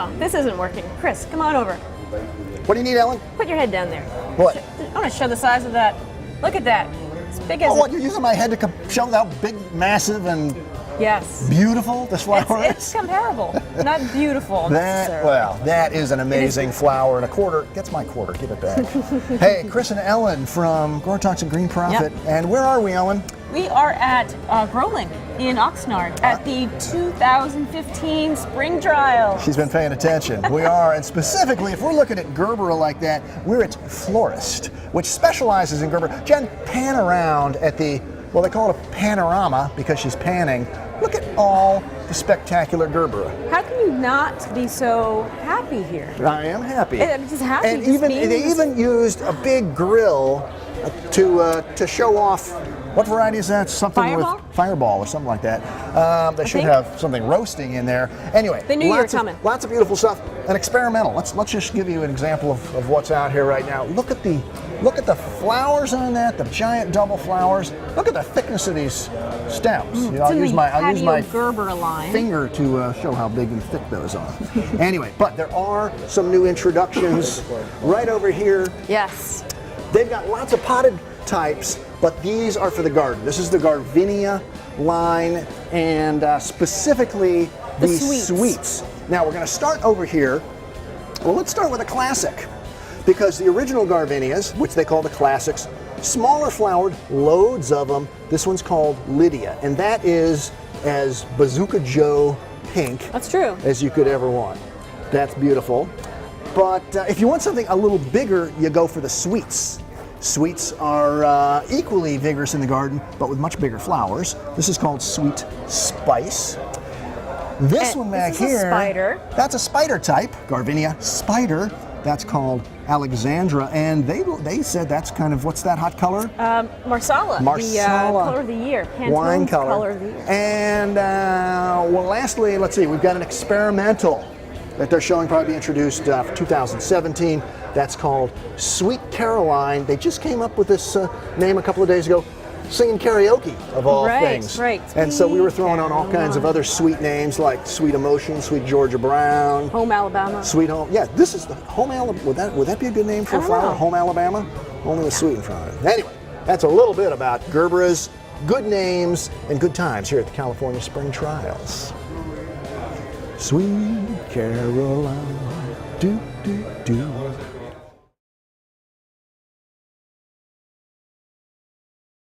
No, this isn't working. Chris, come on over. What do you need, Ellen? Put your head down there. What? I want to show the size of that. Look at that. It's big as. Oh, what? You're using my head to show how big, massive, and Yes. beautiful this flower is? It's comparable, not beautiful necessarily. Well, that is an amazing flower, and a quarter. Gets my quarter. Give it back. Hey, Chris and Ellen from Growertalks and Green Profit. Yep. And where are we, Ellen? We are at Growling in Oxnard at the 2015 Spring Trial. She's been paying attention. We are, and specifically, if we're looking at gerbera like that, we're at Florist, which specializes in gerbera. Jen, pan around at the, well, they call it a panorama because she's panning. Look at all the spectacular gerbera. How can you not be so happy here? I am happy. I'm just happy. And just they even used a big grill to show off. What variety is that? Something Fireball? with Fireball or something like that. They should have something roasting in there. Anyway, they knew you were coming. Lots of beautiful stuff and experimental. Let's just give you an example of what's out here right now. Look at the flowers on that, the giant double flowers. Look at the thickness of these stems. I'll use my gerbera line. finger to show how big and thick those are. Anyway, but there are some new introductions right over here. Yes. They've got lots of potted types, but these are for the garden. This is the Gardenia line, and specifically the sweets. Now we're going to start over here. Well, let's start with a classic, because the original Gardenias, which they call the classics, smaller flowered, loads of them. This one's called Lydia, and that is as Bazooka Joe pink. That's true. As you could ever want. That's beautiful. But if you want something a little bigger, you go for the sweets. Sweets are equally vigorous in the garden, but with much bigger flowers. This is called Sweet Spice. This one back here, a spider. That's a spider type, Gardenia spider. That's called Alexandra, and they said that's kind of, what's that hot color? Marsala. Marsala. The color of the year. Wine Pantone's color of the year. And well, lastly, let's see, we've got an experimental that they're showing, probably introduced for 2017. That's called Sweet Caroline. They just came up with this name a couple of days ago, singing karaoke of all things. Right. And so we were throwing on all kinds of other sweet names like Sweet Emotion, Sweet Georgia Brown, Home Alabama. Sweet Home. Yeah, this is the Home Alabama. Would that be a good name for a flower? Home Alabama? Only a sweet in front of it. Anyway, that's a little bit about gerberas, good names, and good times here at the California Spring Trials. Sweet Caroline, do do do.